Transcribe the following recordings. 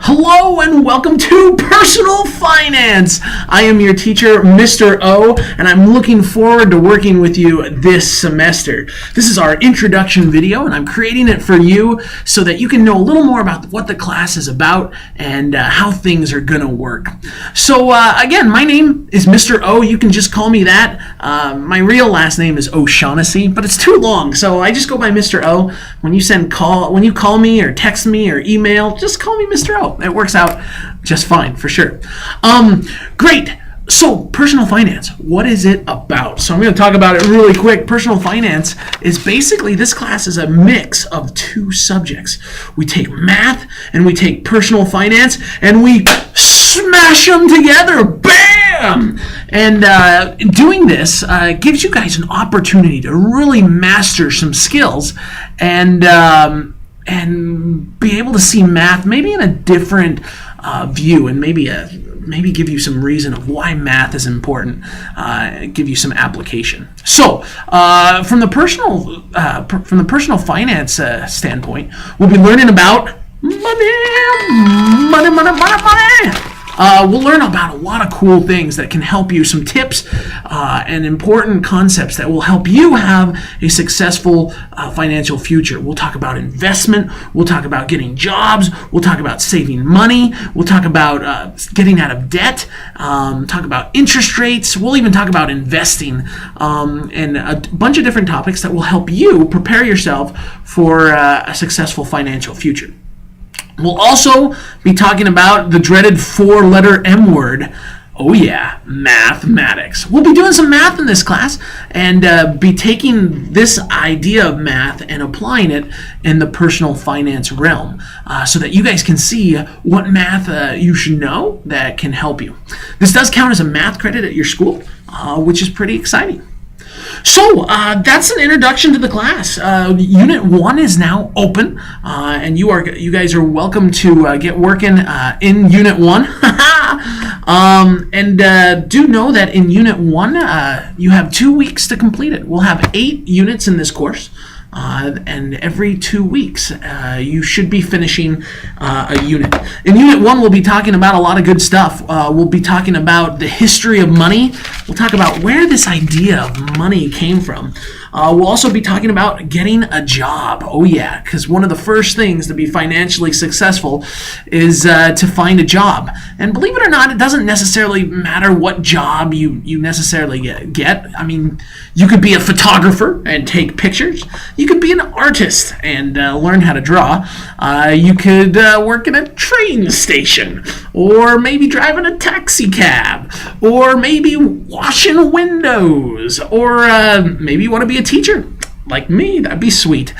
Hello and welcome to Personal Finance. I am your teacher, Mr. O, and I'm looking forward to working with you this semester. This is our introduction video, and I'm creating it for you so that you can know a little more about what the class is about and how things are going to work. So again, my name is Mr. O. You can just call me that. My real last name is O'Shaughnessy, but it's too long, so I just go by Mr. O. When you call me or text me or email, just call me Mr. O. It works out just fine for sure. Great. So, personal finance, what is it about? So I'm going to talk about it really quick. Personal finance is basically, this class is a mix of two subjects. We take math and we take personal finance and we smash them together. Bam! And doing this gives you guys an opportunity to really master some skills and be able to see math maybe in a different view, and maybe give you some reason of why math is important, give you some application. So from the personal finance standpoint, we'll be learning about money. We'll learn about a lot of cool things that can help you, some tips and important concepts that will help you have a successful financial future. We'll talk about investment, we'll talk about getting jobs, we'll talk about saving money, we'll talk about getting out of debt, talk about interest rates, we'll even talk about investing, and a bunch of different topics that will help you prepare yourself for a successful financial future. We'll also be talking about the dreaded four-letter M word. Oh yeah, mathematics. We'll be doing some math in this class and be taking this idea of math and applying it in the personal finance realm so that you guys can see what math you should know that can help you. This does count as a math credit at your school, which is pretty exciting. So that's an introduction to the class. Unit 1 is now open, and you guys are welcome to get working in Unit 1. And do know that in Unit 1, you have 2 weeks to complete it. We'll have 8 units in this course. And every 2 weeks, you should be finishing a unit. In Unit 1, we'll be talking about a lot of good stuff. We'll be talking about the history of money. We'll talk about where this idea of money came from. We'll also be talking about getting a job. Oh yeah, because one of the first things to be financially successful is to find a job. And believe it or not, it doesn't necessarily matter what job you necessarily get. I mean, you could be a photographer and take pictures. You could be an artist and learn how to draw. You could work in a train station, or maybe driving a taxi cab, or maybe washing windows, or maybe you want to be a teacher like me. That'd be sweet.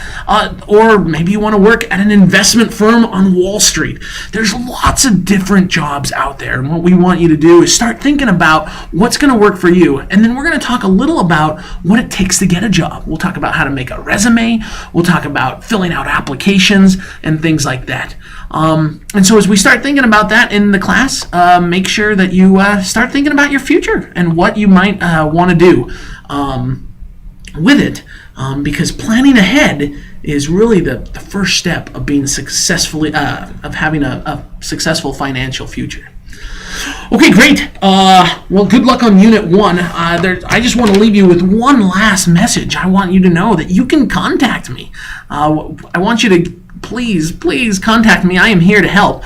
Or maybe you want to work at an investment firm on Wall Street. There's lots of different jobs out there, and what we want you to do is start thinking about what's going to work for you, and then we're going to talk a little about what it takes to get a job. We'll talk about how to make a resume, we'll talk about filling out applications and things like that. And so as we start thinking about that in the class, make sure that you start thinking about your future and what you might want to do with it, because planning ahead is really the first step of being successfully of having a successful financial future. Okay, great. Well, good luck on Unit 1. I just want to leave you with one last message. I want you to know that you can contact me. I want you to please contact me. I am here to help.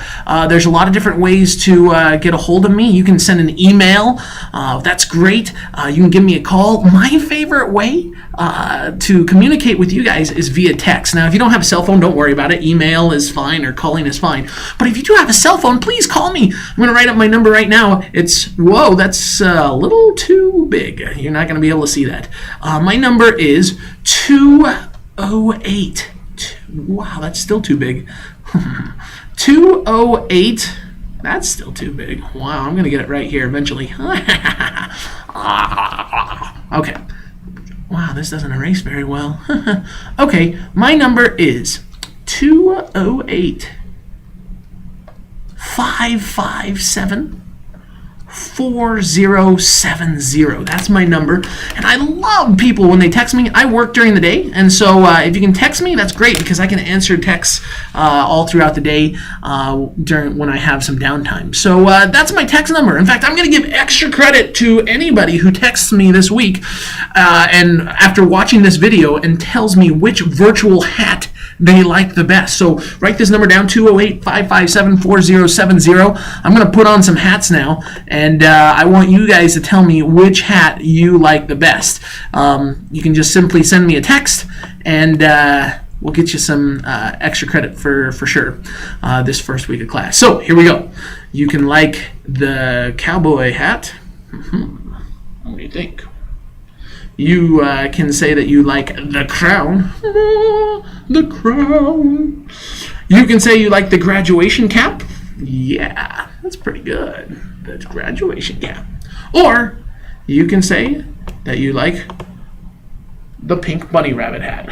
There's a lot of different ways to get a hold of me. You can send an email. That's great. You can give me a call. My favorite way to communicate with you guys is via text. Now, if you don't have a cell phone, don't worry about it. Email is fine, or calling is fine. But if you do have a cell phone, please call me. I'm going to write up my number right now. Whoa, that's a little too big. You're not going to be able to see that. My number is 208. Wow, that's still too big. 208. That's still too big. Wow, I'm going to get it right here eventually. Okay. Wow, this doesn't erase very well. Okay, my number is 208 557 4070. That's my number. And I love people when they text me. I work during the day, and so if you can text me, that's great because I can answer texts all throughout the day during when I have some downtime. So that's my text number. In fact, I'm going to give extra credit to anybody who texts me this week and after watching this video and tells me which virtual hat they like the best. So write this number down, 208-557-4070. I'm going to put on some hats now, and I want you guys to tell me which hat you like the best. You can just simply send me a text, and we'll get you some extra credit for sure this first week of class. So here we go. You can like the cowboy hat. What do you think? You can say that you like the crown. The crown. You can say you like the graduation cap. Yeah, that's pretty good. That's graduation cap. Or you can say that you like the pink bunny rabbit hat.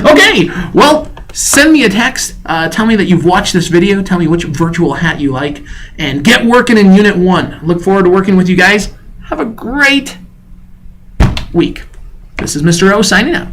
Okay, well, send me a text. Tell me that you've watched this video. Tell me which virtual hat you like. And get working in Unit 1. Look forward to working with you guys. Have a great week. This is Mr. O signing out.